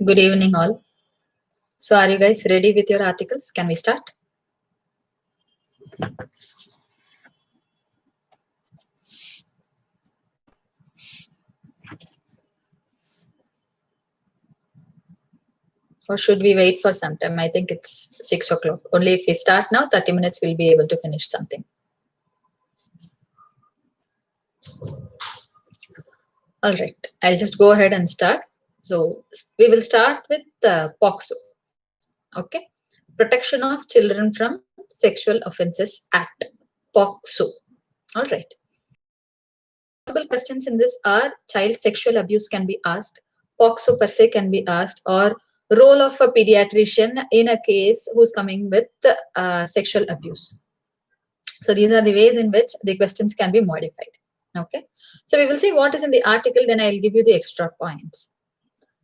Good evening, all. So, are you guys ready with your articles? Can we start? Or should we wait for some time? I think it's 6 o'clock. Only if we start now, 30 minutes we'll be able to finish something. All right, I'll just go ahead and start. So, we will start with POXO. Okay, Protection of Children from Sexual Offences Act. POXO. All right. Possible questions in this are child sexual abuse can be asked, POXO per se can be asked, or role of a pediatrician in a case who's coming with sexual abuse. So these are the ways in which the questions can be modified. Okay, so we will see what is in the article, then I'll give you the extra points.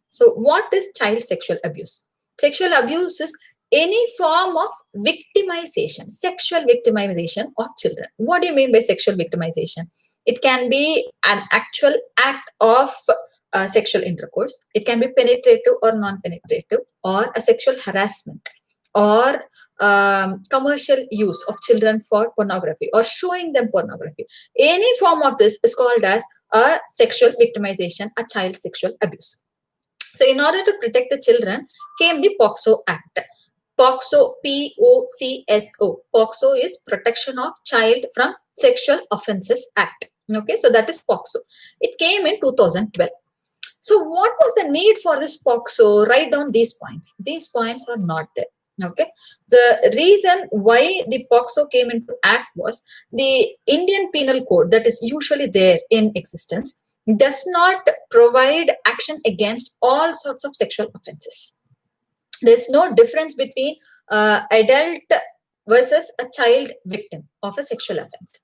So what is child sexual abuse? Sexual abuse is any form of victimization, sexual victimization of children. What do you mean by sexual victimization? It can be an actual act of sexual intercourse. It can be penetrative or non-penetrative, or a sexual harassment, or commercial use of children for pornography, or showing them pornography. Any form of this is called as a sexual victimization, a child sexual abuse. So in order to protect the children came the POXO Act. POXO, P-O-C-S-O. POXO is Protection of Child from Sexual Offences Act. Okay, so that is POXO. It came in 2012. So what was the need for this POXO? Write down these points. These points are not there. Okay, the reason why the POXO came into act was the Indian Penal Code that is usually there in existence does not provide action against all sorts of sexual offenses. There's no difference between adult versus a child victim of a sexual offense.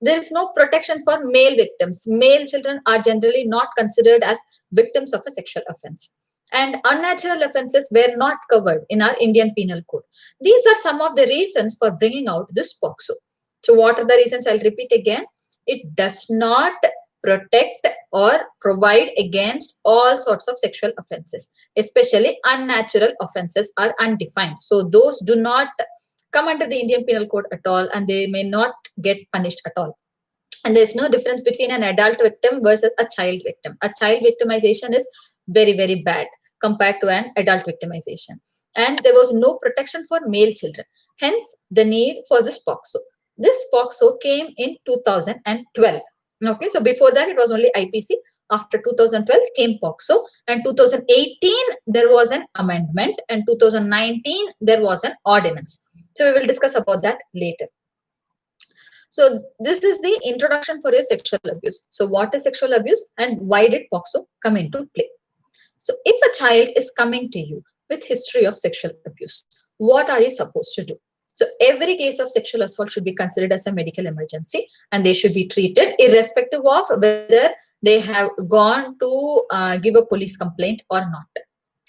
There is no protection for male victims. Male children are generally not considered as victims of a sexual offense. And unnatural offenses were not covered in our Indian Penal Code. These are some of the reasons for bringing out this POXO. So what are the reasons? I'll repeat again. It does not protect or provide against all sorts of sexual offenses, especially unnatural offenses are undefined. So those do not come under the Indian Penal Code at all, and they may not get punished at all. And there's no difference between an adult victim versus a child victim. A child victimization is very, very bad compared to an adult victimization. And there was no protection for male children. Hence, the need for this POXO. This POXO came in 2012. Okay, so before that, it was only IPC. After 2012 came POXO, and 2018 there was an amendment, and 2019 there was an ordinance. So we will discuss about that later. So this is the introduction for your sexual abuse. So what is sexual abuse and why did POXO come into play? So if a child is coming to you with history of sexual abuse, what are you supposed to do? So every case of sexual assault should be considered as a medical emergency, and they should be treated irrespective of whether they have gone to give a police complaint or not.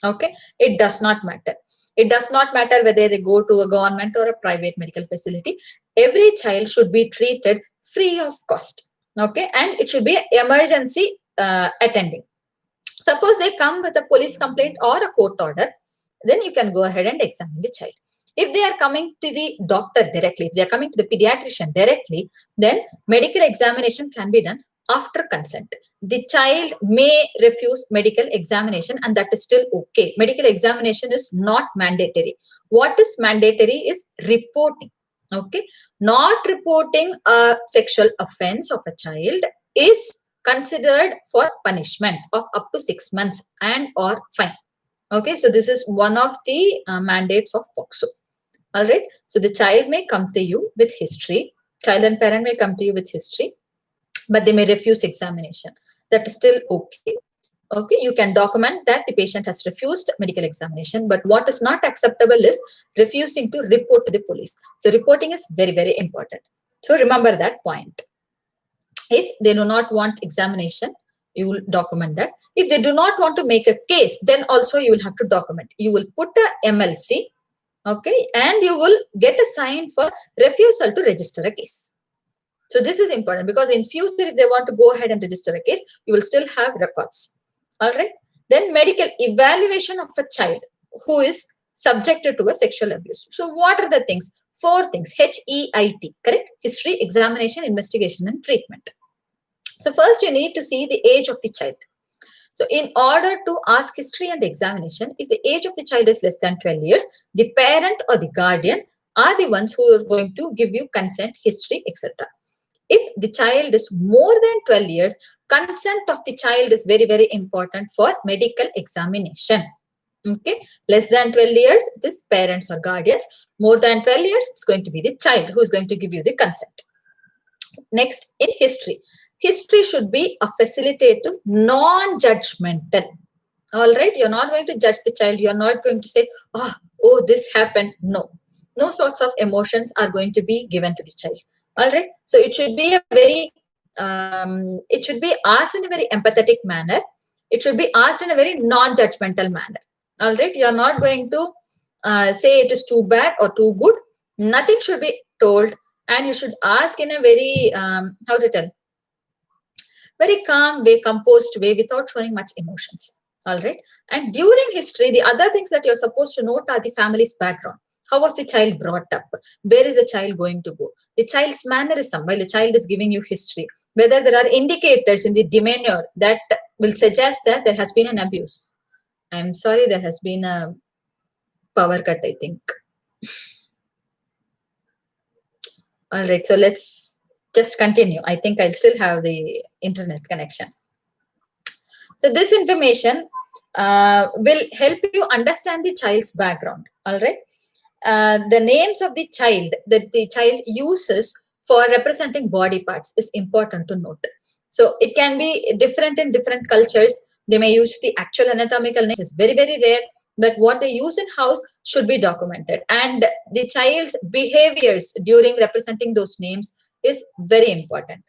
Okay, it does not matter. It does not matter whether they go to a government or a private medical facility. Every child should be treated free of cost. Okay, and it should be emergency attending. Suppose they come with a police complaint or a court order, then you can go ahead and examine the child. If they are coming to the doctor directly, if they are coming to the pediatrician directly, then medical examination can be done after consent. The child may refuse medical examination, and that is still okay. Medical examination is not mandatory. What is mandatory is reporting. Okay, not reporting a sexual offense of a child is considered for punishment of up to 6 months and or fine. Okay, so this is one of the mandates of POXO. All right, so the child may come to you with history. Child and parent may come to you with history, but they may refuse examination. That is still okay. Okay, you can document that the patient has refused medical examination, but what is not acceptable is refusing to report to the police. So reporting is very, very important. So remember that point. If they do not want examination, you will document that. If they do not want to make a case, then also you will have to document. You will put a MLC, okay, and you will get a sign for refusal to register a case. So this is important because in future, if they want to go ahead and register a case, you will still have records. All right. Then medical evaluation of a child who is subjected to a sexual abuse. So what are the things? 4 things. HEIT, correct? History, examination, investigation, and treatment. So first you need to see the age of the child. So in order to ask history and examination, if the age of the child is less than 12 years, the parent or the guardian are the ones who are going to give you consent, history, etc. If the child is more than 12 years, consent of the child is very, very important for medical examination. Okay, less than 12 years, it is parents or guardians. More than 12 years, it's going to be the child who is going to give you the consent. Next, in history. History should be a facilitative, non-judgmental. All right, you're not going to judge the child. You're not going to say, oh, this happened. No. No sorts of emotions are going to be given to the child. All right, so it should be a very, it should be asked in a very empathetic manner. It should be asked in a very non-judgmental manner. All right, you're not going to say it is too bad or too good. Nothing should be told, and you should ask in a very, very calm way, composed way, without showing much emotions. All right. And during history, the other things that you're supposed to note are the family's background. How was the child brought up? Where is the child going to go? The child's mannerism while the child is giving you history. Whether there are indicators in the demeanor that will suggest that there has been an abuse. I'm sorry, there has been a power cut, I think. All right, so let's just continue. I think I'll still have the internet connection. So this information will help you understand the child's background. All right. The names of the child that the child uses for representing body parts is important to note. So it can be different in different cultures. They may use the actual anatomical names. It's very, very rare. But what they use in house should be documented. And the child's behaviors during representing those names is very important.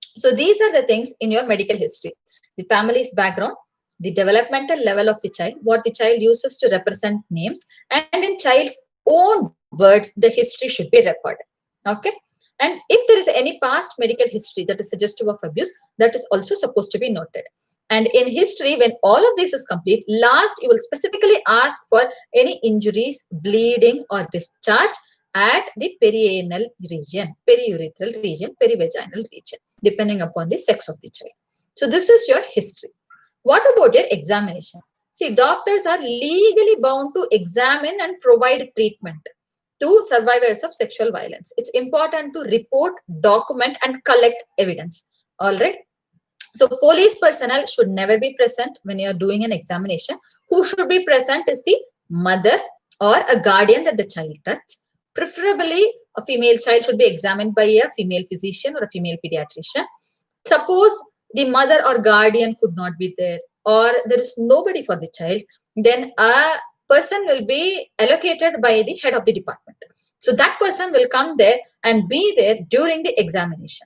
So these are the things in your medical history. The family's background, the developmental level of the child, what the child uses to represent names, and in child's own words, the history should be recorded. Okay. And if there is any past medical history that is suggestive of abuse, that is also supposed to be noted. And in history, when all of this is complete, last you will specifically ask for any injuries, bleeding or discharge at the perianal region, periurethral region, perivaginal region, depending upon the sex of the child. So this is your history. What about your examination? See, doctors are legally bound to examine and provide treatment to survivors of sexual violence. It's important to report, document, and collect evidence. All right. So police personnel should never be present when you're doing an examination. Who should be present is the mother or a guardian that the child touched. Preferably, a female child should be examined by a female physician or a female pediatrician. Suppose the mother or guardian could not be there, or there is nobody for the child, then a person will be allocated by the head of the department. So that person will come there and be there during the examination.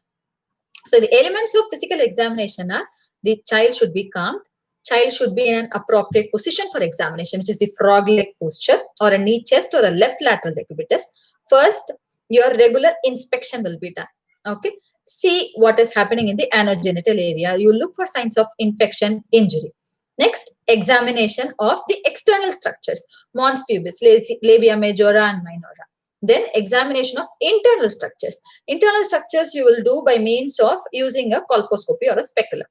So the elements of physical examination are: the child should be calm, child should be in an appropriate position for examination, which is the frog leg posture or a knee chest or a left lateral decubitus. First, your regular inspection will be done. Okay. See what is happening in the anogenital area. You look for signs of infection, injury. Next, examination of the external structures, mons pubis, labia majora and minora. Then examination of internal structures. Internal structures you will do by means of using a colposcopy or a speculum.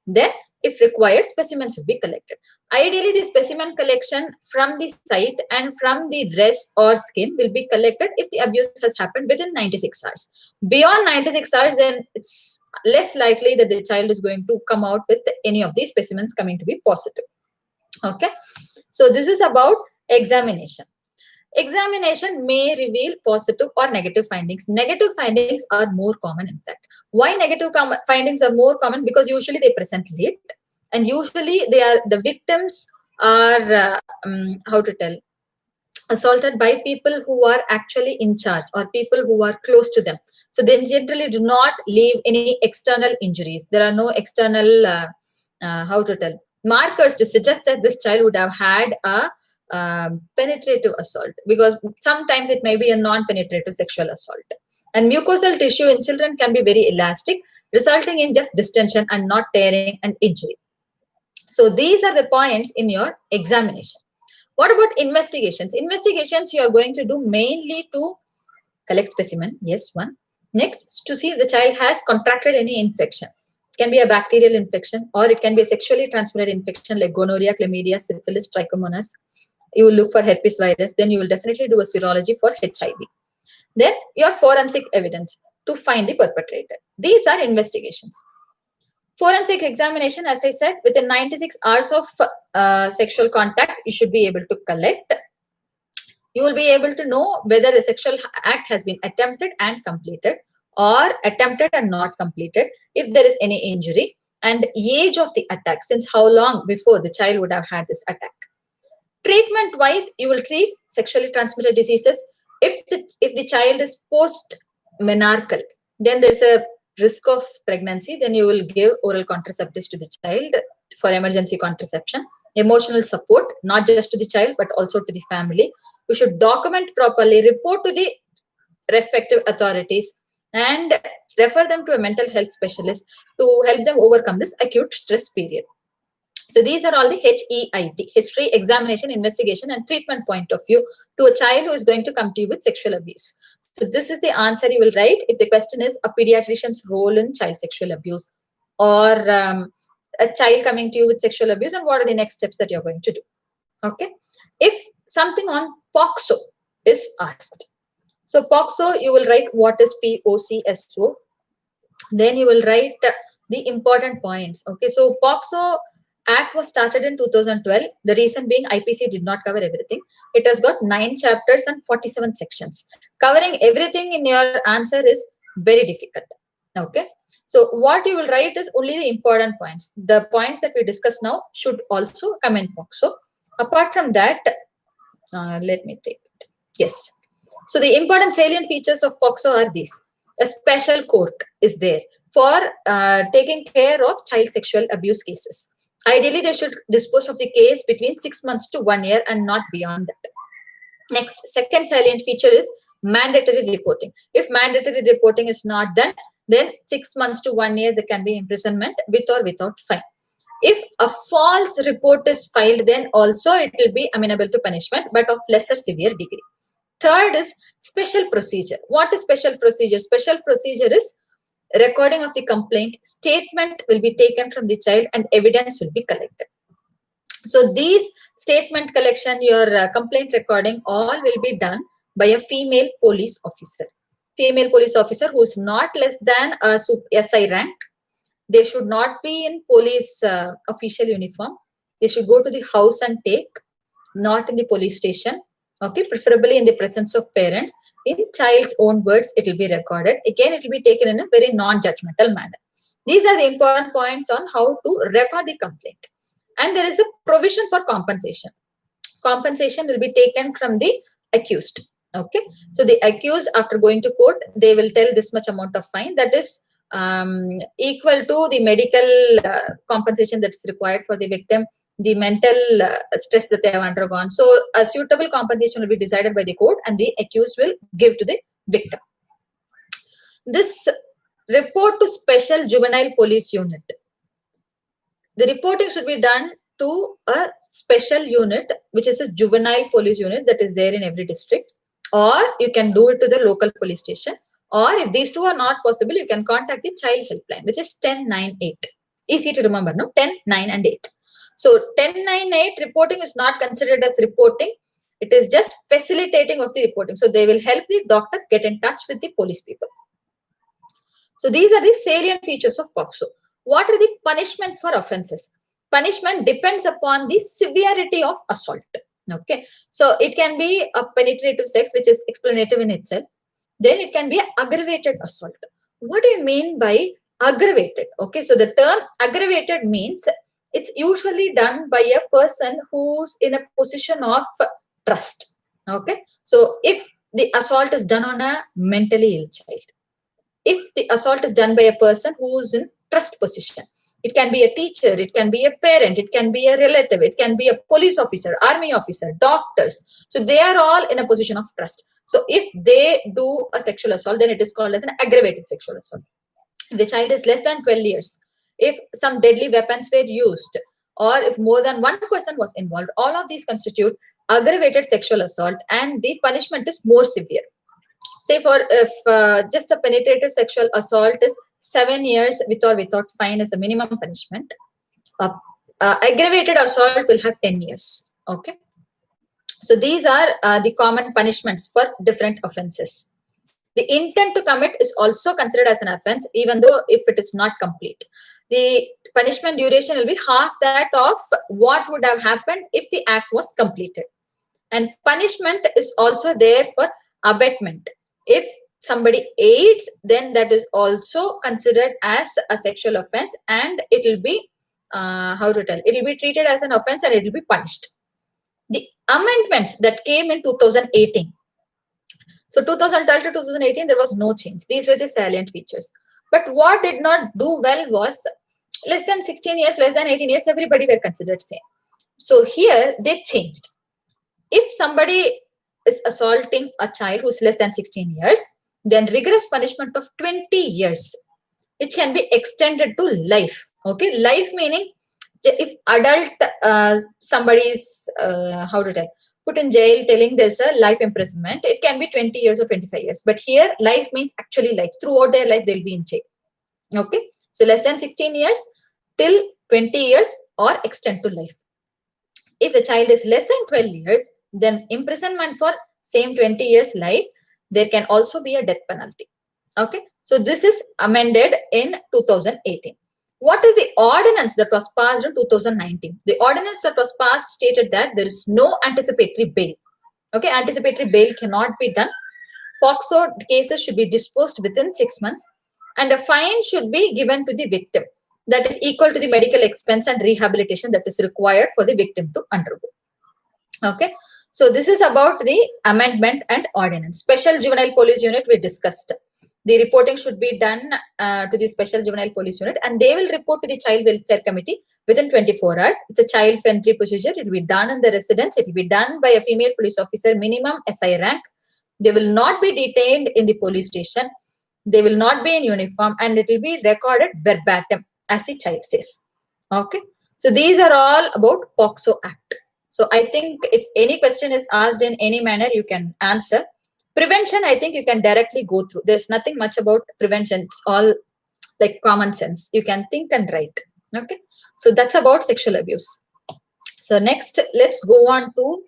Then, if required, specimens will be collected. Ideally, the specimen collection from the site and from the dress or skin will be collected if the abuse has happened within 96 hours. Beyond 96 hours, then it's less likely that the child is going to come out with any of these specimens coming to be positive. Okay. So this is about examination. Examination may reveal positive or negative findings. Negative findings are more common, in fact. Why negative findings are more common? Because usually they present late, and usually the victims are assaulted by people who are actually in charge or people who are close to them. So they generally do not leave any external injuries. There are no external markers to suggest that this child would have had a penetrative assault, because sometimes it may be a non-penetrative sexual assault. And mucosal tissue in children can be very elastic, resulting in just distension and not tearing and injury. So these are the points in your examination. What about investigations? Investigations you are going to do mainly to collect specimen. Yes, one. Next, to see if the child has contracted any infection. It can be a bacterial infection or it can be a sexually transmitted infection like gonorrhea, chlamydia, syphilis, trichomonas. You will look for herpes virus. Then you will definitely do a serology for HIV. Then your forensic evidence to find the perpetrator. These are investigations. Forensic examination, as I said, within 96 hours of sexual contact, you should be able to collect. You will be able to know whether the sexual act has been attempted and completed or attempted and not completed, if there is any injury, and age of the attack, since how long before the child would have had this attack. Treatment wise, you will treat sexually transmitted diseases. If the child is post menarchal, then there's a risk of pregnancy, then you will give oral contraceptives to the child for emergency contraception. Emotional support, not just to the child but also to the family. You should document properly, report to the respective authorities, and refer them to a mental health specialist to help them overcome this acute stress period. So these are all the HEIT, history, examination, investigation, and treatment point of view to a child who is going to come to you with sexual abuse. So this is the answer you will write if the question is a pediatrician's role in child sexual abuse, or a child coming to you with sexual abuse, and what are the next steps that you're going to do. Okay. If something on POXO is asked, so POXO, you will write what is POCSO. Then you will write the important points. Okay. So POXO Act was started in 2012. The reason being IPC did not cover everything. It has got 9 chapters and 47 sections. Covering everything in your answer is very difficult. Okay. So what you will write is only the important points. The points that we discuss now should also come in POXO. Apart from that, let me take it. Yes. So the important salient features of POXO are these. A special court is there for taking care of child sexual abuse cases. Ideally, they should dispose of the case between 6 months to 1 year and not beyond that. Next, second salient feature is mandatory reporting. If mandatory reporting is not done, then 6 months to 1 year, there can be imprisonment with or without fine. If a false report is filed, then also it will be amenable to punishment, but of lesser severe degree. Third is special procedure. What is special procedure? Special procedure is recording of the complaint, statement will be taken from the child, and evidence will be collected. So these statement collection, your complaint recording, all will be done by a female police officer. Female police officer who is not less than a SI rank. They should not be in police official uniform. They should go to the house and take, not in the police station. Okay, preferably in the presence of parents. In child's own words, it will be recorded. Again, it will be taken in a very non-judgmental manner. These are the important points on how to record the complaint. And there is a provision for compensation. Compensation will be taken from the accused. Okay, so the accused, after going to court, they will tell this much amount of fine, that is equal to the medical compensation that is required for the victim, the mental stress that they have undergone. So a suitable compensation will be decided by the court and the accused will give to the victim. This report to special juvenile police unit. The reporting should be done to a special unit, which is a juvenile police unit that is there in every district, or you can do it to the local police station, or if these two are not possible, you can contact the child helpline, which is 1098. Easy to remember, no? 10, 9 and 8. So 1098 reporting is not considered as reporting. It is just facilitating of the reporting. So they will help the doctor get in touch with the police people. So these are the salient features of POXO. What are the punishment for offenses? Punishment depends upon the severity of assault. Okay. So it can be a penetrative sex, which is explanative in itself. Then it can be aggravated assault. What do you mean by aggravated? Okay. So the term aggravated means it's usually done by a person who's in a position of trust. Okay. So if the assault is done on a mentally ill child, if the assault is done by a person who's in trust position, it can be a teacher, it can be a parent, it can be a relative, it can be a police officer, army officer, doctors. So they are all in a position of trust. So if they do a sexual assault, then it is called as an aggravated sexual assault. If the child is less than 12 years, if some deadly weapons were used, or if more than one person was involved, all of these constitute aggravated sexual assault, and the punishment is more severe. Say for if just a penetrative sexual assault is 7 years with or without fine as a minimum punishment. Aggravated assault will have 10 years. Okay. So these are the common punishments for different offenses. The intent to commit is also considered as an offense, even though if it is not complete. The punishment duration will be half that of what would have happened if the act was completed. And punishment is also there for abetment. If somebody aids, then that is also considered as a sexual offense, and it will be, it will be treated as an offense and it will be punished. The amendments that came in 2018. So 2012 to 2018, there was no change. These were the salient features. But what did not do well was less than 16 years, less than 18 years, everybody were considered same. So here they changed. If somebody is assaulting a child who's less than 16 years, then rigorous punishment of 20 years, which can be extended to life. Okay, life meaning if adult somebody is put in jail telling there's a life imprisonment, it can be 20 years or 25 years. But here life means actually life. Throughout their life they'll be in jail. Okay, so less than 16 years till 20 years or extend to life. If the child is less than 12 years, then imprisonment for same 20 years life. There can also be a death penalty. Okay, so this is amended in 2018. What is the ordinance that was passed in 2019? The ordinance that was passed stated that there is no anticipatory bail. Okay, anticipatory bail cannot be done. POXO cases should be disposed within 6 months, and a fine should be given to the victim that is equal to the medical expense and rehabilitation that is required for the victim to undergo. Okay, so this is about the amendment and ordinance. Special Juvenile Police Unit we discussed. The reporting should be done to the Special Juvenile Police Unit, and they will report to the Child Welfare Committee within 24 hours. It's a child-friendly procedure. It will be done in the residence. It will be done by a female police officer, minimum SI rank. They will not be detained in the police station. They will not be in uniform, and it will be recorded verbatim as the child says. Okay. So these are all about POXO Act. So I think if any question is asked in any manner, you can answer. Prevention, I think you can directly go through. There's nothing much about prevention. It's all like common sense. You can think and write. Okay. So that's about sexual abuse. So next, let's go on to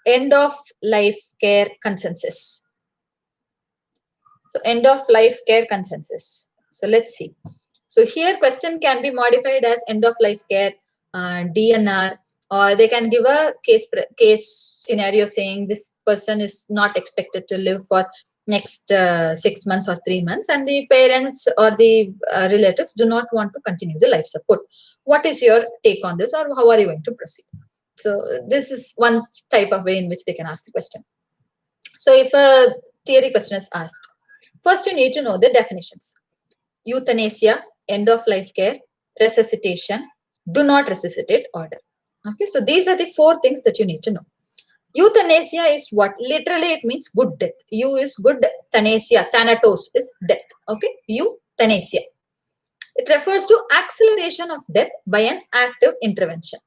end of life care consensus. So end of life care consensus. So let's see. So here question can be modified as end of life care DNR, or they can give a case scenario saying this person is not expected to live for next 6 months or 3 months, and the parents or the relatives do not want to continue the life support. What is your take on this, or how are you going to proceed? So this is one type of way in which they can ask the question. So if a theory question is asked, first you need to know the definitions. Euthanasia, end of life care, resuscitation, do not resuscitate order. Okay, so these are the 4 things that you need to know. Euthanasia is what? Literally it means good death. Eu is good, thanasia, thanatos is death. Okay, euthanasia. It refers to acceleration of death by an active intervention.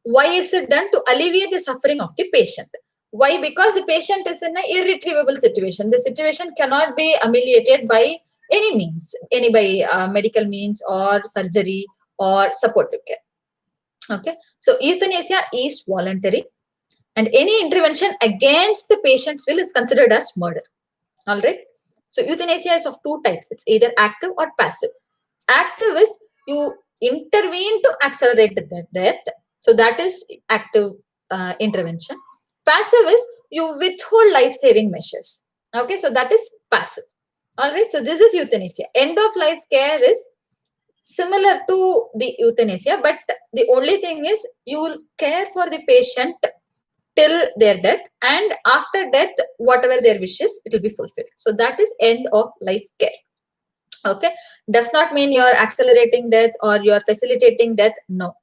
Why is it done? To alleviate the suffering of the patient. Why? Because the patient is in an irretrievable situation. The situation cannot be ameliorated by any means, any by medical means or surgery or supportive care. Okay, so euthanasia is voluntary, and any intervention against the patient's will is considered as murder. All right. So euthanasia is of 2 types. It's either active or passive. Active is you intervene to accelerate the death. So that is active intervention. Passive is you withhold life-saving measures. Okay, so that is passive. All right. So this is euthanasia. End of life care is similar to the euthanasia, but the only thing is you will care for the patient till their death, and after death, whatever their wishes, it will be fulfilled. So that is end of life care. Okay, does not mean you are accelerating death or you are facilitating death. No,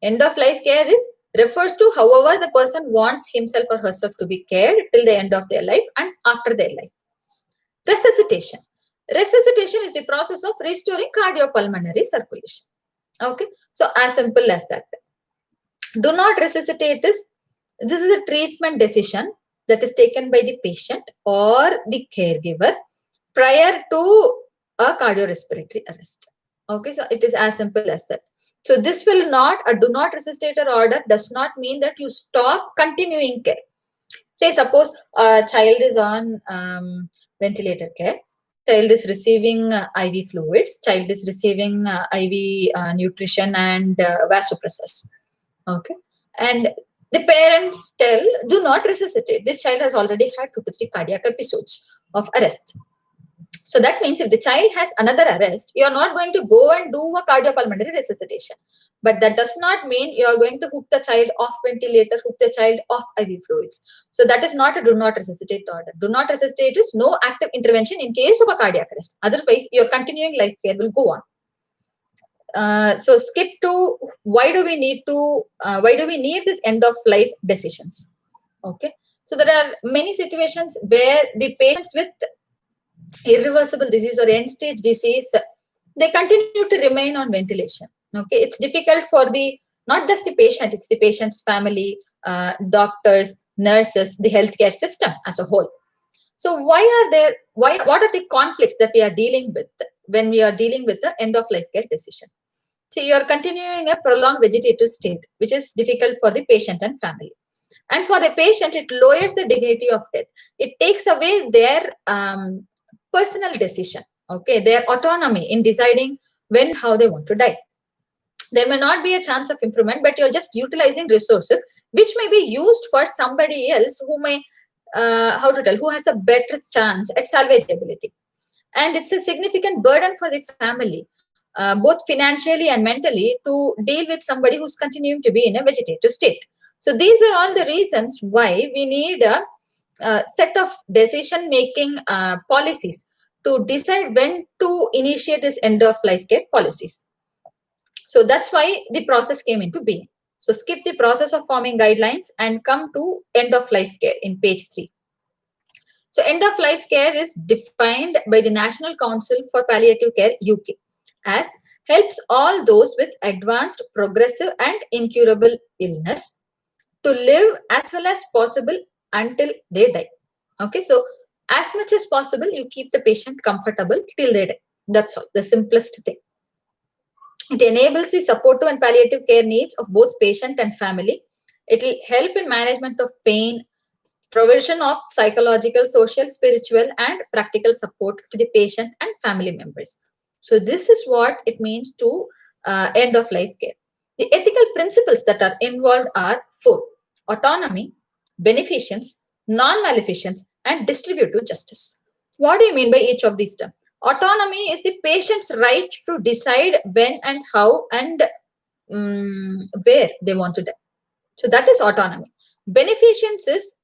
end of life care is refers to however the person wants himself or herself to be cared till the end of their life and after their life. Resuscitation. Resuscitation is the process of restoring cardiopulmonary circulation. Okay, so as simple as that. Do not resuscitate this is a treatment decision that is taken by the patient or the caregiver prior to a cardiorespiratory arrest. Okay, so it is as simple as that. So this will not, a do not resuscitate order does not mean that you stop continuing care. Say suppose a child is on ventilator care, child is receiving IV fluids, child is receiving IV nutrition and vasopressors. Okay, and the parents tell, do not resuscitate. This child has already had 2 to 3 cardiac episodes of arrest. So that means if the child has another arrest, you are not going to go and do a cardiopulmonary resuscitation. But that does not mean you are going to hook the child off ventilator, hook the child off IV fluids. So that is not a do not resuscitate order. Do not resuscitate is no active intervention in case of a cardiac arrest. Otherwise, your continuing life care will go on. So skip to why do we need this end of life decisions? Okay, so there are many situations where the patients with irreversible disease or end stage disease, they continue to remain on ventilation. Okay, it's difficult for the not just the patient, it's the patient's family, doctors, nurses, the healthcare system as a whole. So what are the conflicts that we are dealing with when we are dealing with the end of life care decision? See, you are continuing a prolonged vegetative state, which is difficult for the patient and family. And for the patient, it lowers the dignity of death. It takes away their personal decision, okay, their autonomy in deciding when, how they want to die. There may not be a chance of improvement, but you're just utilizing resources which may be used for somebody else who may, who has a better chance at salvageability. And it's a significant burden for the family, both financially and mentally, to deal with somebody who's continuing to be in a vegetative state. So these are all the reasons why we need a set of decision-making policies to decide when to initiate this end-of-life care policies. So that's why the process came into being. So skip the process of forming guidelines and come to end-of-life care in page 3. So end-of-life care is defined by the National Council for Palliative Care UK as helps all those with advanced, progressive and incurable illness to live as well as possible until they die. Okay, so as much as possible, you keep the patient comfortable till they die. That's all, the simplest thing. It enables the supportive and palliative care needs of both patient and family. It will help in management of pain, provision of psychological, social, spiritual, and practical support to the patient and family members. So this is what it means to end of life care. The ethical principles that are involved are 4: autonomy, beneficence, non-maleficence, and distributive justice. What do you mean by each of these terms? Autonomy is the patient's right to decide when and how and where they want to die. So that is autonomy. Beneficence is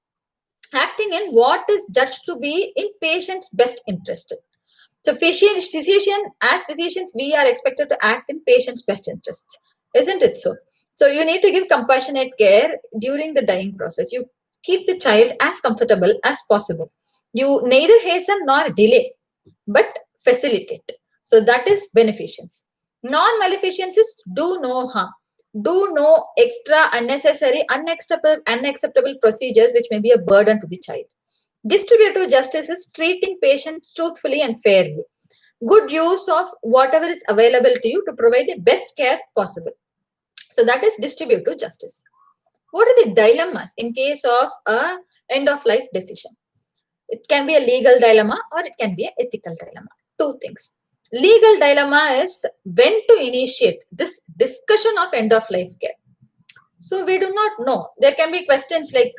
acting in what is judged to be in patient's best interest. So as physicians, we are expected to act in patient's best interests, isn't it so? So you need to give compassionate care during the dying process. You keep the child as comfortable as possible. You neither hasten nor delay, but facilitate. So that is beneficence. Non-maleficence is do no harm. Do no extra, unnecessary, unacceptable procedures which may be a burden to the child. Distributive justice is treating patients truthfully and fairly. Good use of whatever is available to you to provide the best care possible. So that is distributive justice. What are the dilemmas in case of a end of life decision? It can be a legal dilemma or it can be an ethical dilemma. Two things. Legal dilemma is when to initiate this discussion of end of life care. So we do not know. There can be questions like,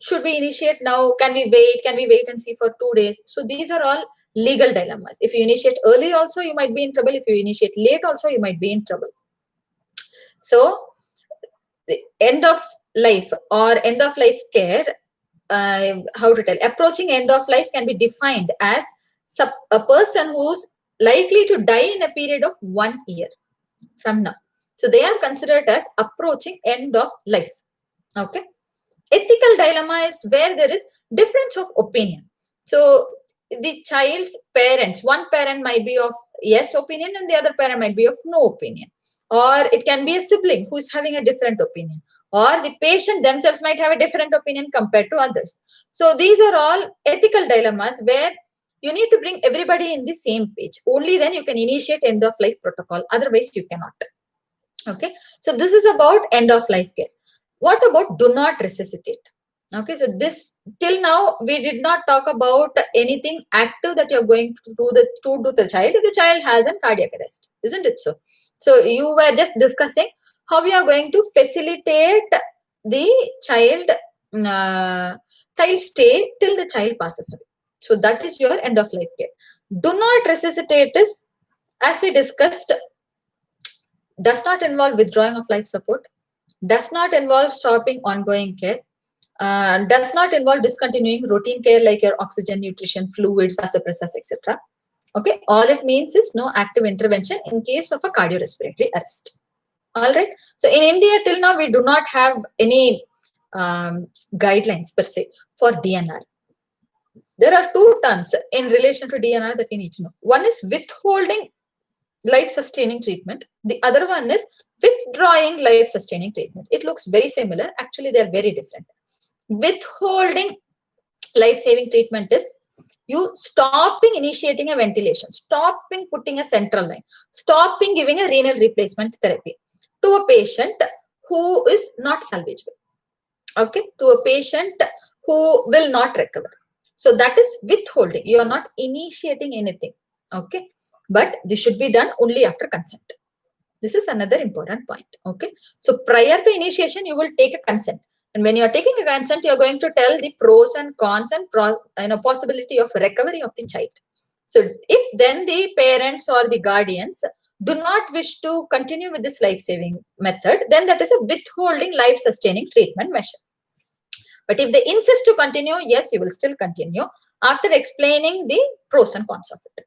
should we initiate now? Can we wait? Can we wait and see for 2 days? So these are all legal dilemmas. If you initiate early also, you might be in trouble. If you initiate late also, you might be in trouble. So the end of life or end of life care, approaching end of life can be defined as a person who's likely to die in a period of 1 year from now. So they are considered as approaching end of life. Okay. Ethical dilemma is where there is difference of opinion. So the child's parents, one parent might be of yes opinion and the other parent might be of no opinion. or it can be a sibling who is having a different opinion, or the patient themselves might have a different opinion compared to others. So these are all ethical dilemmas where you need to bring everybody in the same page. Only then you can initiate end of life protocol. Otherwise, you cannot. Okay. So this is about end of life care. What about do not resuscitate? Okay. So this till now we did not talk about anything active that you're going to do the child if the child has a cardiac arrest, isn't it so? So you were just discussing how we are going to facilitate the child stay till the child passes away. So that is your end of life care. Do not resuscitate is, as we discussed, does not involve withdrawing of life support, does not involve stopping ongoing care, does not involve discontinuing routine care like your oxygen, nutrition, fluids, vasopressors, etc. Okay, all it means is no active intervention in case of a cardiorespiratory arrest. All right. So in India, till now, we do not have any guidelines per se for DNR. There are two terms in relation to DNR that we need to know. One is withholding life-sustaining treatment. The other one is withdrawing life-sustaining treatment. It looks very similar. Actually, they are very different. Withholding life-saving treatment is you stopping initiating a ventilation, stopping putting a central line, stopping giving a renal replacement therapy to a patient who is not salvageable. Okay, to a patient who will not recover. So that is withholding. You are not initiating anything. Okay, but this should be done only after consent. This is another important point. Okay, so prior to initiation, you will take a consent. And when you are taking a consent, you are going to tell the pros and cons and possibility of recovery of the child. So if then the parents or the guardians do not wish to continue with this life-saving method, then that is a withholding life-sustaining treatment measure. But if they insist to continue, yes, you will still continue after explaining the pros and cons of it.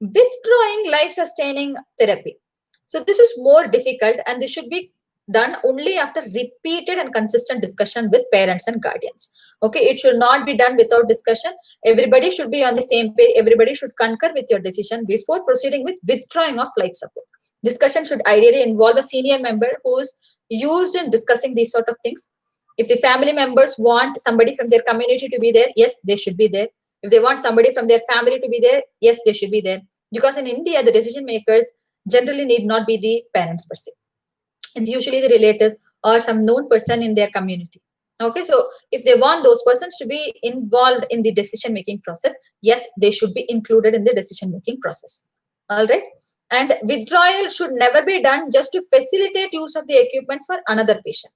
Withdrawing life-sustaining therapy. So this is more difficult, and this should be done only after repeated and consistent discussion with parents and guardians. Okay, it should not be done without discussion. Everybody should be on the same page. Everybody should concur with your decision before proceeding with withdrawing of life support. Discussion should ideally involve a senior member who is used in discussing these sort of things. If the family members want somebody from their community to be there, yes, they should be there. If they want somebody from their family to be there, yes, they should be there. Because in India, the decision makers generally need not be the parents per se. It's usually the relatives or some known person in their community. Okay, so if they want those persons to be involved in the decision-making process, yes, they should be included in the decision-making process. All right. And withdrawal should never be done just to facilitate use of the equipment for another patient.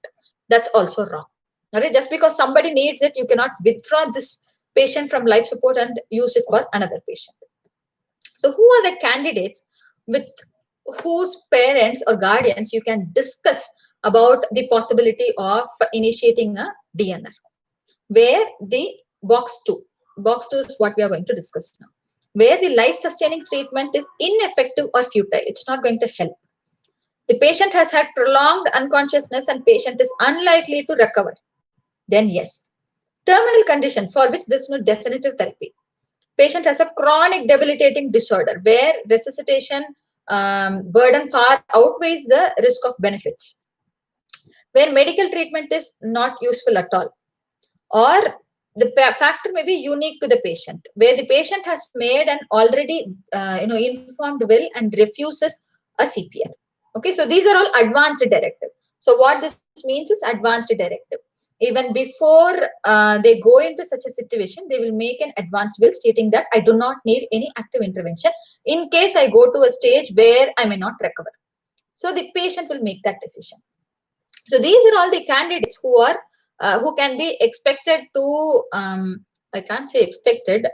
That's also wrong. All right. Just because somebody needs it, you cannot withdraw this patient from life support and use it for another patient. So who are the candidates with whose parents or guardians you can discuss about the possibility of initiating a DNR? Where the box 2 is what we are going to discuss now. Where the life-sustaining treatment is ineffective or futile, it's not going to help. The patient has had prolonged unconsciousness and patient is unlikely to recover. Then yes. Terminal condition for which there is no definitive therapy. Patient has a chronic debilitating disorder where resuscitation burden far outweighs the risk of benefits. Where medical treatment is not useful at all. Or the factor may be unique to the patient, where the patient has made an already informed will and refuses a CPR. Okay, so these are all advanced directive. So what this means is advanced directive. Even before they go into such a situation, they will make an advanced will stating that I do not need any active intervention in case I go to a stage where I may not recover. So the patient will make that decision. So these are all the candidates who are who can be expected to, I can't say expected,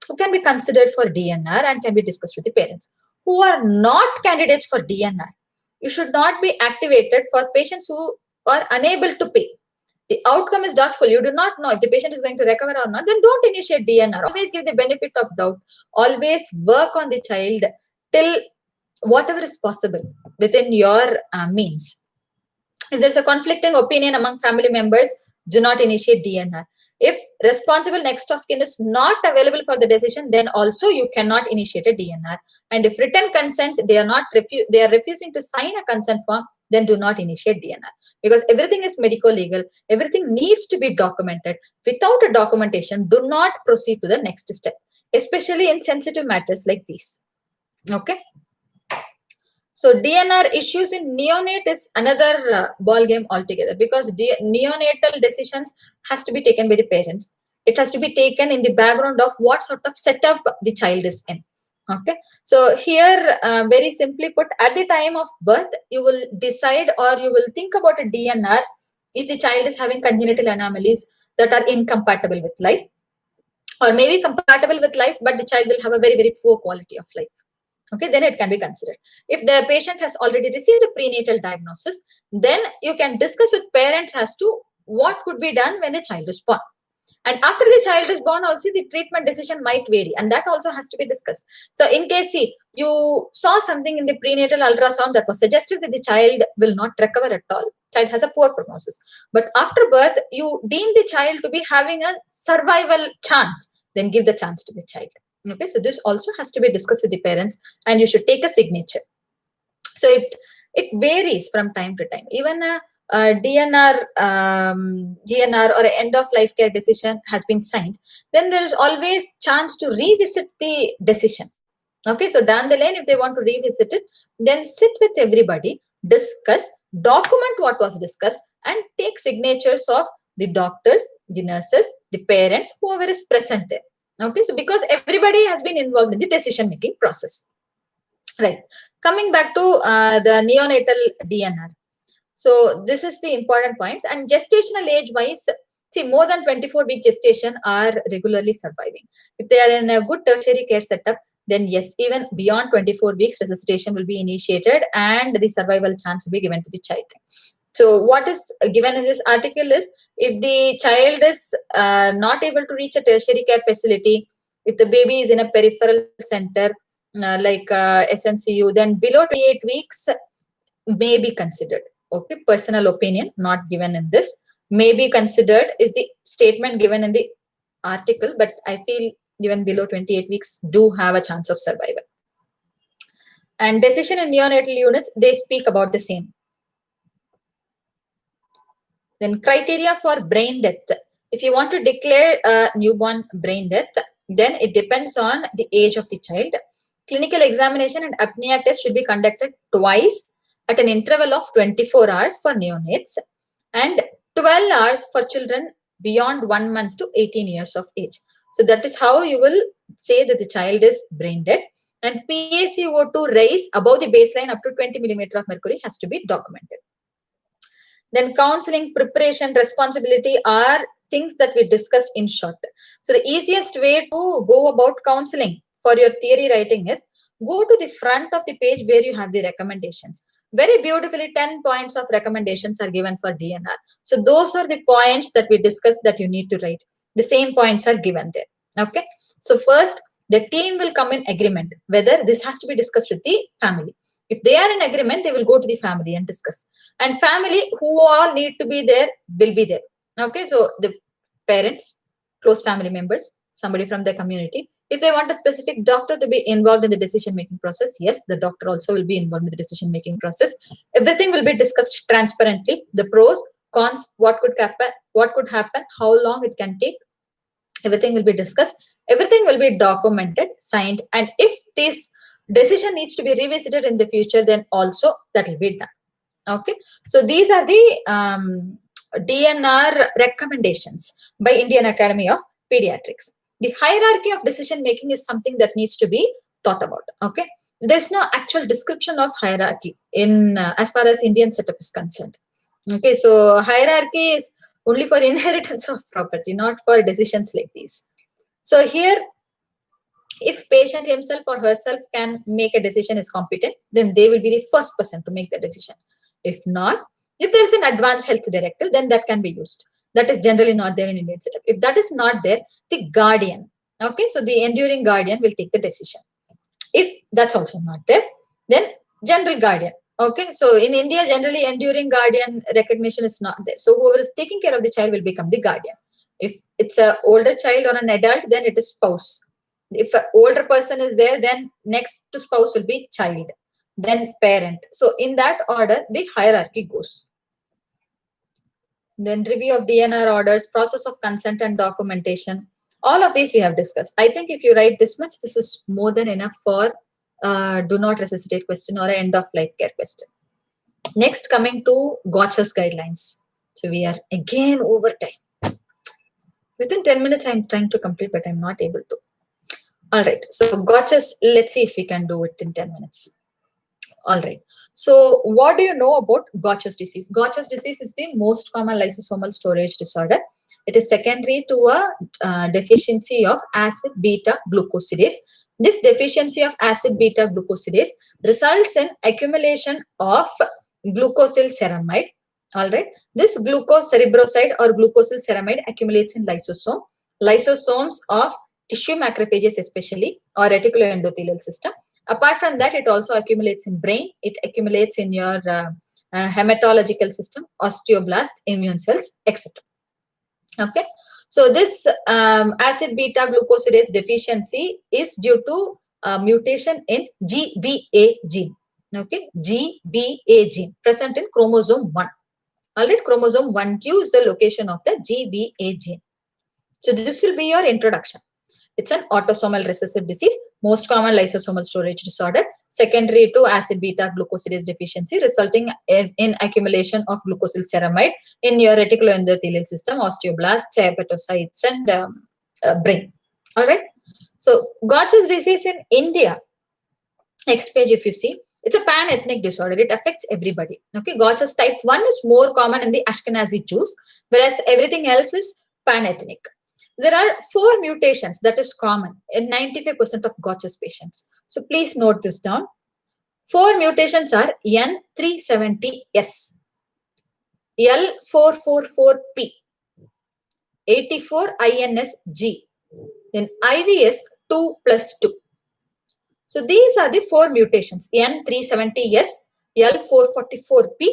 who can be considered for DNR and can be discussed with the parents. Who are not candidates for DNR, you should not be activated for patients who are unable to pay. The outcome is doubtful. You do not know if the patient is going to recover or not, then don't initiate DNR. Always give the benefit of doubt. Always work on the child till whatever is possible within your means. If there's a conflicting opinion among family members, do not initiate DNR. If responsible next of kin is not available for the decision, then also you cannot initiate a DNR. And if written consent, they are refusing to sign a consent form, then do not initiate DNR, because everything is medico legal. Everything needs to be documented. Without a documentation, do not proceed to the next step, especially in sensitive matters like these. Okay. So DNR issues in neonate is another ball game altogether, because neonatal decisions has to be taken by the parents. It has to be taken in the background of what sort of setup the child is in. Okay. So here, very simply put, at the time of birth, you will decide or you will think about a DNR if the child is having congenital anomalies that are incompatible with life, or maybe compatible with life, but the child will have a very, very poor quality of life. Okay, then it can be considered. If the patient has already received a prenatal diagnosis, then you can discuss with parents as to what could be done when the child is born. And after the child is born, also the treatment decision might vary, and that also has to be discussed. So in case, see, you saw something in the prenatal ultrasound that was suggested that the child will not recover at all. Child has a poor prognosis. But after birth, you deem the child to be having a survival chance, then give the chance to the child. Okay, so this also has to be discussed with the parents, and you should take a signature. So it varies from time to time. Even a DNR or an end of life care decision has been signed, then there is always chance to revisit the decision. Okay, so down the line, if they want to revisit it, then sit with everybody, discuss, document what was discussed, and take signatures of the doctors, the nurses, the parents, whoever is present there. Okay, so because everybody has been involved in the decision making process. Right. Coming back to the neonatal DNR. So this is the important points. And gestational age wise, see, more than 24-week gestation are regularly surviving. If they are in a good tertiary care setup, then yes, even beyond 24 weeks, resuscitation will be initiated and the survival chance will be given to the child. So what is given in this article is, if the child is not able to reach a tertiary care facility, if the baby is in a peripheral center like SNCU, then below 28 weeks may be considered. Okay, personal opinion, not given in this. May be considered is the statement given in the article, but I feel even below 28 weeks do have a chance of survival. And decision in neonatal units, they speak about the same. Then criteria for brain death. If you want to declare a newborn brain death, then it depends on the age of the child. Clinical examination and apnea test should be conducted twice at an interval of 24 hours for neonates and 12 hours for children beyond 1 month to 18 years of age. So that is how you will say that the child is brain dead. And PaCO2 raise above the baseline up to 20 millimeter of mercury has to be documented. Then counseling, preparation, responsibility are things that we discussed in short. So the easiest way to go about counseling for your theory writing is, go to the front of the page where you have the recommendations. Very beautifully, 10 points of recommendations are given for DNR. So those are the points that we discussed that you need to write. The same points are given there. Okay. So first, the team will come in agreement whether this has to be discussed with the family. If they are in agreement, they will go to the family and discuss. And family, who all need to be there, will be there. Okay, so the parents, close family members, somebody from the community. If they want a specific doctor to be involved in the decision-making process, yes, the doctor also will be involved in the decision-making process. Everything will be discussed transparently. The pros, cons, what could happen, how long it can take. Everything will be discussed. Everything will be documented, signed, and if this decision needs to be revisited in the future, then also that will be done. Okay, so these are the DNR recommendations by Indian Academy of Pediatrics. The hierarchy of decision making is something that needs to be thought about. Okay, there's no actual description of hierarchy in as far as Indian setup is concerned. Okay, so hierarchy is only for inheritance of property, not for decisions like these. So here, if patient himself or herself can make a decision, is competent, then they will be the first person to make the decision. If not, if there is an advanced health directive, then that can be used. That is generally not there in Indian setup. If that is not there, the guardian. Okay, so the enduring guardian will take the decision. If that's also not there, then general guardian. Okay, so in India, generally enduring guardian recognition is not there. So whoever is taking care of the child will become the guardian. If it's an older child or an adult, then it is spouse. If an older person is there, then next to spouse will be child, then parent. So in that order, the hierarchy goes. Then review of DNR orders, process of consent and documentation. All of these we have discussed. I think if you write this much, this is more than enough for do not resuscitate question or end of life care question. Next, coming to Gaucher's guidelines. So we are again over time. Within 10 minutes, I'm trying to complete, but I'm not able to. All right. So Gaucher's, let's see if we can do it in 10 minutes. All right. So what do you know about Gaucher's disease? Gaucher's disease is the most common lysosomal storage disorder. It is secondary to a deficiency of acid beta glucosidase. This deficiency of acid beta glucosidase results in accumulation of glucosyl ceramide. All right. This glucose cerebroside or glucosyl ceramide accumulates in lysosome. Lysosomes of tissue macrophages especially, or reticuloendothelial system. Apart from that, it also accumulates in brain. It accumulates in your hematological system, osteoblasts, immune cells, etc. Okay. So this acid beta glucosidase deficiency is due to mutation in GBA gene. Okay, GBA gene present in chromosome 1. Alright, chromosome 1q is the location of the GBA gene. So this will be your introduction. It's an autosomal recessive disease, most common lysosomal storage disorder, secondary to acid beta glucosidase deficiency, resulting in accumulation of glucosyl ceramide in your reticuloendothelial system, osteoblasts, hepatocytes, and brain. All right. So Gaucher's disease in India. Next page, if you see, it's a pan-ethnic disorder. It affects everybody. Okay, Gaucher's type 1 is more common in the Ashkenazi Jews, whereas everything else is pan-ethnic. There are 4 mutations that is common in 95% of Gaucher's patients. So please note this down. 4 mutations are N370S, L444P, 84INSG, then IVS 2+2. So these are the 4 mutations: N370S, L444P,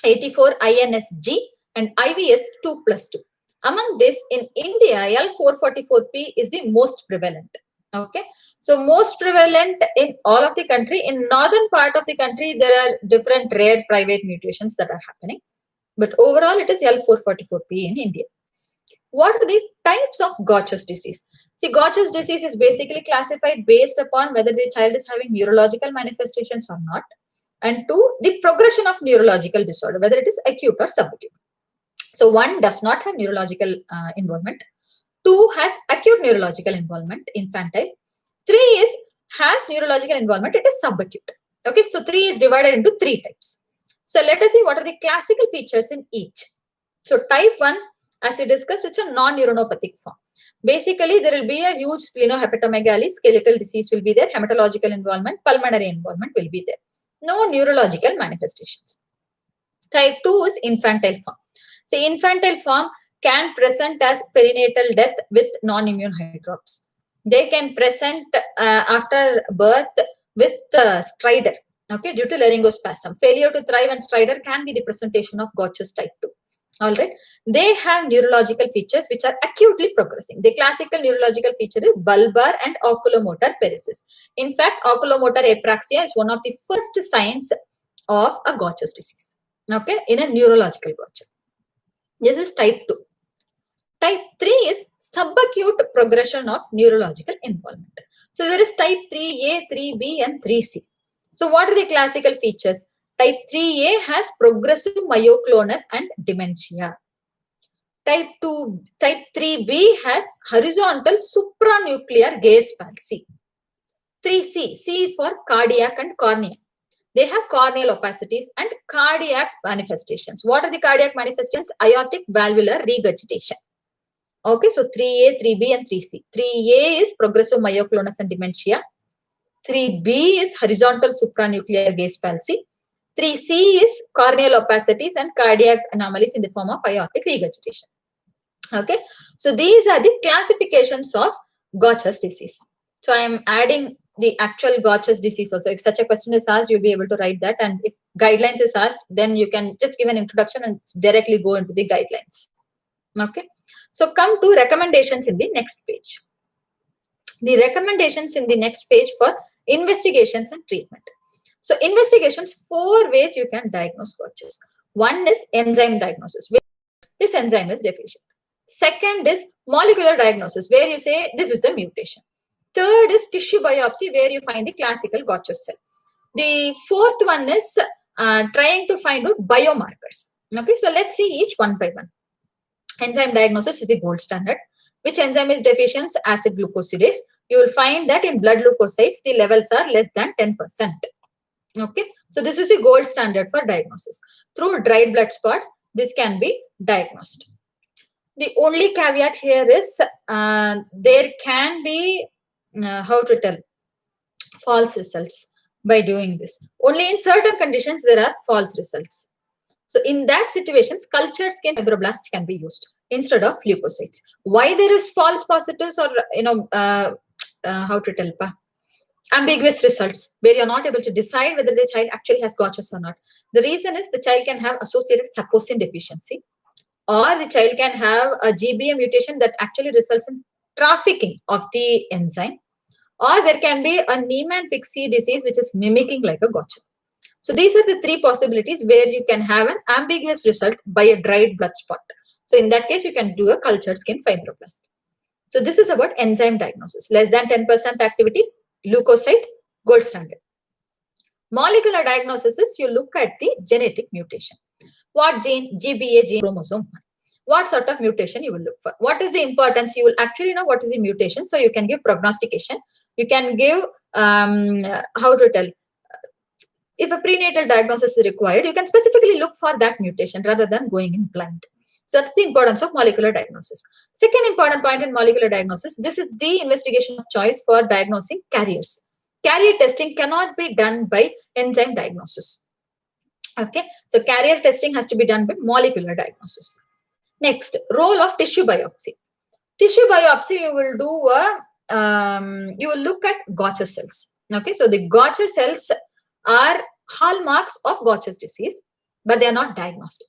84INSG, and IVS 2+2. Among this, in India, L444P is the most prevalent. Okay, so most prevalent in all of the country. In northern part of the country, there are different rare private mutations that are happening, but overall it is L444P in India. What are the types of Gaucher's disease? See, Gaucher's disease is basically classified based upon whether the child is having neurological manifestations or not, and 2, the progression of neurological disorder, whether it is acute or subacute. So 1 does not have neurological involvement. 2 has acute neurological involvement, infantile. 3 has neurological involvement, it is subacute. Okay, so 3 is divided into 3 types. So let us see what are the classical features in each. So type 1, as we discussed, it's a non-neuronopathic form. Basically, there will be a huge splenohepatomegaly, skeletal disease will be there, hematological involvement, pulmonary involvement will be there. No neurological manifestations. Type 2 is infantile form. So infantile form can present as perinatal death with non-immune hydrops. They can present after birth with stridor, okay, due to laryngospasm. Failure to thrive and stridor can be the presentation of Gaucher's type 2. All right. They have neurological features which are acutely progressing. The classical neurological feature is bulbar and oculomotor paresis. In fact, oculomotor apraxia is one of the first signs of a Gaucher's disease, okay, in a neurological Gaucher. This is type 2. Type 3 is subacute progression of neurological involvement. So there is type 3A, 3B, and 3C. So what are the classical features? Type 3A has progressive myoclonus and dementia. Type 3B has horizontal supranuclear gaze palsy. 3C, C for cardiac and cornea. They have corneal opacities and cardiac manifestations. What are the cardiac manifestations? Aortic valvular regurgitation. Okay, so 3A, 3B, and 3C. 3A is progressive myoclonus and dementia. 3B is horizontal supranuclear gaze palsy. 3C is corneal opacities and cardiac anomalies in the form of aortic regurgitation. Okay, so these are the classifications of Gaucher's disease. So I am adding the actual Gaucher's disease also. If such a question is asked, you'll be able to write that. And if guidelines is asked, then you can just give an introduction and directly go into the guidelines. Okay. So come to recommendations in the next page. The recommendations in the next page for investigations and treatment. So investigations, 4 ways you can diagnose Gaucher's. One is enzyme diagnosis, where this enzyme is deficient. Second is molecular diagnosis, where you say this is the mutation. Third is tissue biopsy, where you find the classical Gaucher's cell. The fourth one is trying to find out biomarkers. Okay, so let's see each one by one. Enzyme diagnosis is the gold standard. Which enzyme is deficient? Acid glucosidase. You will find that in blood leukocytes, the levels are less than 10%. Okay, so this is the gold standard for diagnosis. Through dried blood spots, this can be diagnosed. The only caveat here is there can be, how to tell, false results by doing this. Only in certain conditions there are false results. So in that situations, cultured skin fibroblasts can be used instead of leukocytes. Why there is false positives or how to tell, ambiguous results where you're not able to decide whether the child actually has Gaucher's or not? The reason is the child can have associated saposin deficiency, or the child can have a GBA mutation that actually results in trafficking of the enzyme, or there can be a Niemann-Pick disease which is mimicking like a Gaucher. So these are the 3 possibilities where you can have an ambiguous result by a dried blood spot. So in that case, you can do a cultured skin fibroblast. So this is about enzyme diagnosis. Less than 10% activities, leukocyte, gold standard. Molecular diagnosis is you look at the genetic mutation. What gene? GBA gene, chromosome 1. What sort of mutation you will look for? What is the importance? You will actually know what is the mutation. So you can give prognostication. You can give, how to tell, if a prenatal diagnosis is required, you can specifically look for that mutation rather than going in blind. So that's the importance of molecular diagnosis. Second important point in molecular diagnosis, this is the investigation of choice for diagnosing carriers. Carrier testing cannot be done by enzyme diagnosis. Okay, so carrier testing has to be done by molecular diagnosis. Next, role of tissue biopsy. Tissue biopsy, you will do you will look at Gaucher cells. Okay, so the Gaucher cells are hallmarks of Gaucher's disease, but they are not diagnostic.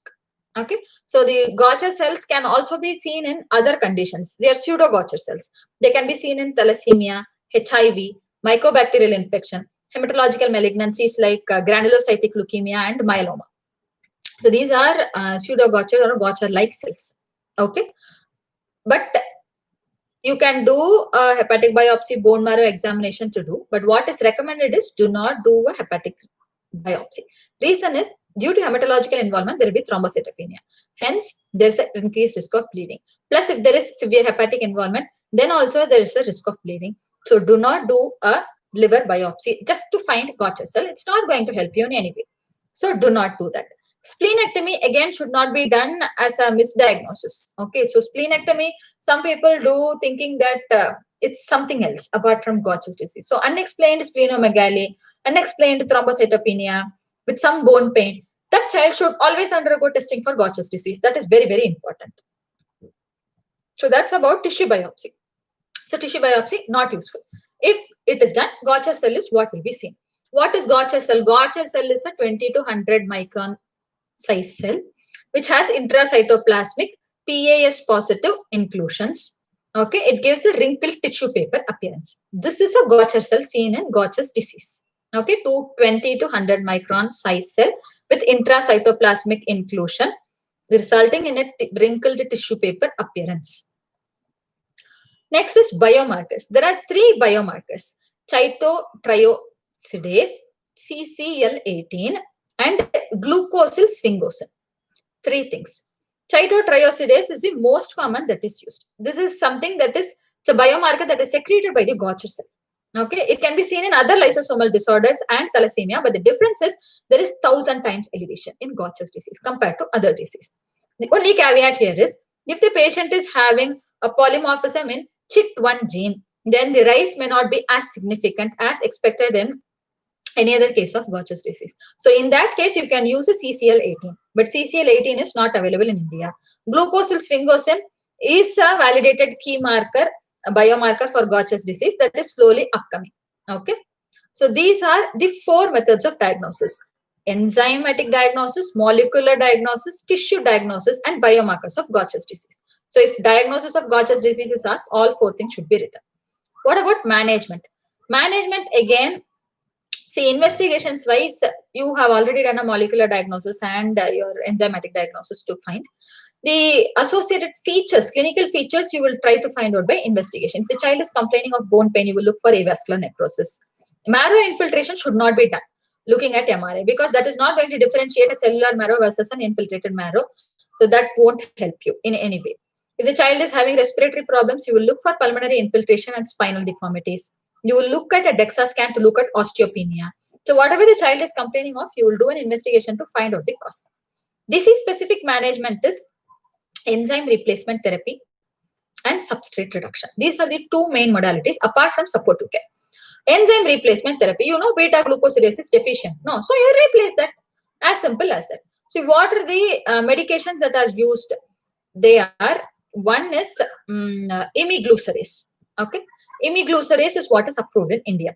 Okay, so the Gaucher cells can also be seen in other conditions. They are pseudo Gaucher cells. They can be seen in thalassemia, HIV, mycobacterial infection, hematological malignancies like granulocytic leukemia and myeloma. So these are pseudo Gaucher or Gaucher-like cells. Okay, but you can do a hepatic biopsy, bone marrow examination to do, but what is recommended is do not do a hepatic biopsy. Reason is due to hematological involvement, there will be thrombocytopenia. Hence, there is an increased risk of bleeding. Plus, if there is severe hepatic involvement, then also there is a risk of bleeding. So do not do a liver biopsy just to find Gaucher cell. It's not going to help you in any way. So do not do that. Splenectomy again should not be done as a misdiagnosis. Okay, so splenectomy, some people do thinking that it's something else apart from Gaucher's disease. So unexplained splenomegaly, unexplained thrombocytopenia with some bone pain, that child should always undergo testing for Gaucher's disease. That is very, very important. So that's about tissue biopsy. So tissue biopsy, not useful. If it is done, Gaucher cell is what will be seen. What is Gaucher cell? Gaucher cell is a 20 to 100 micron size cell which has intracytoplasmic PAS positive inclusions. Okay, it gives a wrinkled tissue paper appearance. This is a Gaucher cell seen in Gaucher's disease. Okay, 20 to 100 micron size cell with intracytoplasmic inclusion resulting in a wrinkled tissue paper appearance. Next is biomarkers. There are 3 biomarkers: chitotriosidase, CCL18, and glucosyl sphingosine. 3 things. Chitotriosidase is the most common that is used. This is something that is, it's a biomarker that is secreted by the Gaucher cell. Okay, it can be seen in other lysosomal disorders and thalassemia, but the difference is there is 1000 times elevation in Gaucher's disease compared to other disease. The only caveat here is if the patient is having a polymorphism in CHIT1 gene, then the rise may not be as significant as expected in any other case of Gaucher's disease. So in that case, you can use a CCL18, but CCL18 is not available in India. Glucosyl sphingosine is a validated key marker, a biomarker for Gaucher's disease that is slowly upcoming. Okay, so these are the 4 methods of diagnosis: enzymatic diagnosis, molecular diagnosis, tissue diagnosis, and biomarkers of Gaucher's disease. So if diagnosis of Gaucher's disease is asked, all 4 things should be written. What about management? Management, again, see, investigations wise, you have already done a molecular diagnosis and your enzymatic diagnosis to find. The associated features, clinical features, you will try to find out by investigation. If the child is complaining of bone pain, you will look for avascular necrosis. Marrow infiltration should not be done looking at MRI, because that is not going to differentiate a cellular marrow versus an infiltrated marrow. So that won't help you in any way. If the child is having respiratory problems, you will look for pulmonary infiltration and spinal deformities. You will look at a DEXA scan to look at osteopenia. So whatever the child is complaining of, you will do an investigation to find out the cause. Disease-specific management is enzyme replacement therapy and substrate reduction. These are the 2 main modalities apart from supportive care. Enzyme replacement therapy, you know, beta glucosidase is deficient. No, so you replace that. As simple as that. So what are the medications that are used? They are, one is imiglucerase. Okay, imiglucerase is what is approved in India.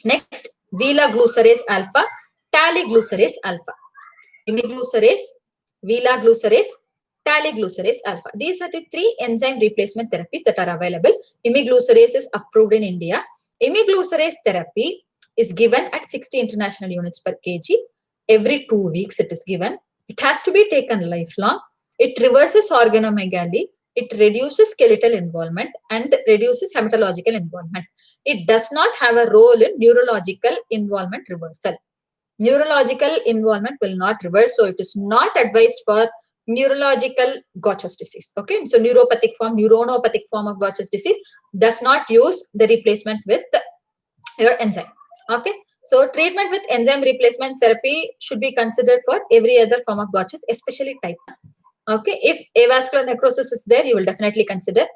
Next, vilaglucerase alpha, taliglucerase alpha. Imiglucerase, vilaglucerase, taliglucerase alpha. These are the 3 enzyme replacement therapies that are available. Imiglucerase is approved in India. Imiglucerase therapy is given at 60 international units per kg. Every 2 weeks it is given. It has to be taken lifelong. It reverses organomegaly. It reduces skeletal involvement and reduces hematological involvement. It does not have a role in neurological involvement reversal. Neurological involvement will not reverse, so it is not advised for neurological Gaucher's disease. Okay, so neuronopathic form of Gaucher's disease does not use the replacement with your enzyme. Okay, so treatment with enzyme replacement therapy should be considered for every other form of Gaucher's, especially type 1. Okay, if avascular necrosis is there, you will definitely consider.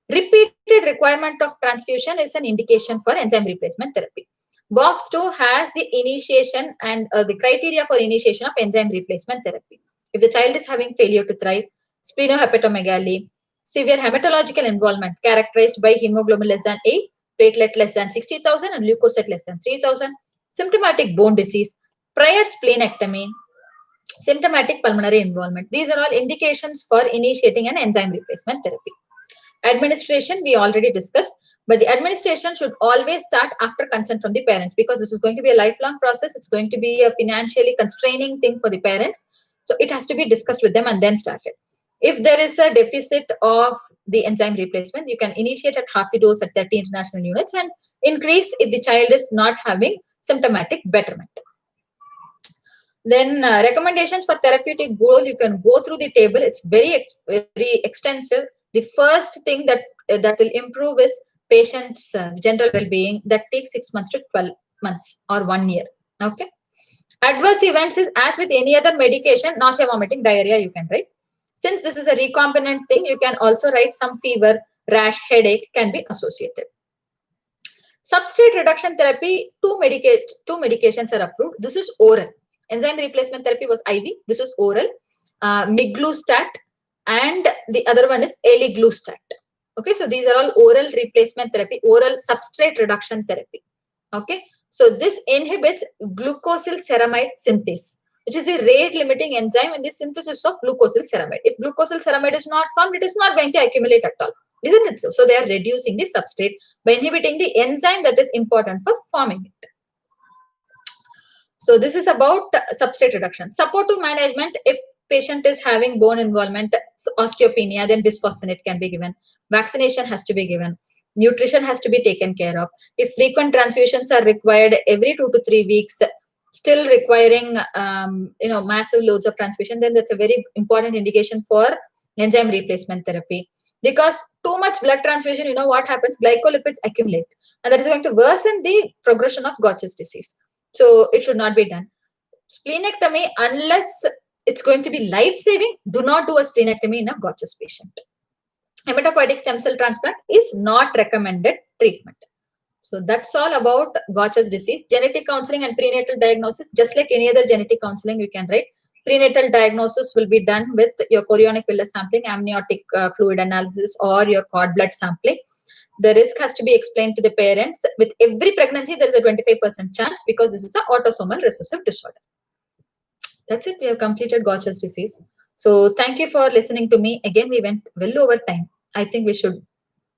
Repeated requirement of transfusion is an indication for enzyme replacement therapy. POXO has the initiation and the criteria for initiation of enzyme replacement therapy. If the child is having failure to thrive, splenohepatomegaly, severe hematological involvement characterized by hemoglobin less than 8, platelet less than 60,000 and leukocyte less than 3,000, symptomatic bone disease, prior splenectomy, symptomatic pulmonary involvement. These are all indications for initiating an enzyme replacement therapy. Administration, we already discussed, but the administration should always start after consent from the parents, because this is going to be a lifelong process. It's going to be a financially constraining thing for the parents. So it has to be discussed with them and then started. If there is a deficit of the enzyme replacement, you can initiate at half the dose at 30 international units and increase if the child is not having symptomatic betterment. Then recommendations for therapeutic goals, you can go through the table. It's very extensive. The first thing that will improve is patient's general well-being. That takes 6 months to 12 months or 1 year. Okay. Adverse events is as with any other medication, nausea, vomiting, diarrhea, you can write. Since this is a recombinant thing, you can also write some fever, rash, headache can be associated. Substrate reduction therapy, 2 medications are approved. This is oral. Enzyme replacement therapy was IV. This is oral. Miglustat and the other one is eliglustat. Okay, so these are all oral replacement therapy, oral substrate reduction therapy. Okay, so this inhibits glucosyl ceramide synthase, which is the rate limiting enzyme in the synthesis of glucosyl ceramide. If glucosyl ceramide is not formed, it is not going to accumulate at all. Isn't it so? So they are reducing the substrate by inhibiting the enzyme that is important for forming it. So this is about substrate reduction. Supportive management, if patient is having bone involvement, osteopenia, then bisphosphonate can be given. Vaccination has to be given. Nutrition has to be taken care of. If frequent transfusions are required every 2 to 3 weeks, still requiring massive loads of transfusion, then that's a very important indication for enzyme replacement therapy. Because too much blood transfusion, you know what happens? Glycolipids accumulate, and that is going to worsen the progression of Gaucher's disease. So it should not be done. Splenectomy, unless it's going to be life-saving, do not do a splenectomy in a Gaucher's patient. Hematopoietic stem cell transplant is not recommended treatment. So that's all about Gaucher's disease. Genetic counseling and prenatal diagnosis, just like any other genetic counseling, you can write. Prenatal diagnosis will be done with your chorionic villus sampling, amniotic fluid analysis, or your cord blood sampling. The risk has to be explained to the parents. With every pregnancy, there is a 25% chance, because this is an autosomal recessive disorder. That's it. We have completed Gaucher's disease. So thank you for listening to me. Again, we went well over time. I think we should,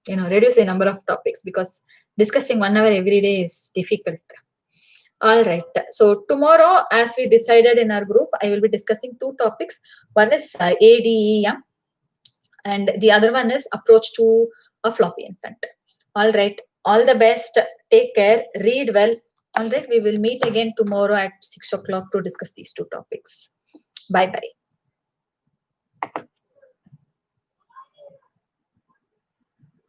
reduce the number of topics because discussing 1 hour every day is difficult. All right. So tomorrow, as we decided in our group, I will be discussing two topics. One is ADEM, and the other one is approach to a floppy infant. All right. All the best. Take care. Read well. All right. We will meet again tomorrow at 6 o'clock to discuss these two topics. Bye bye.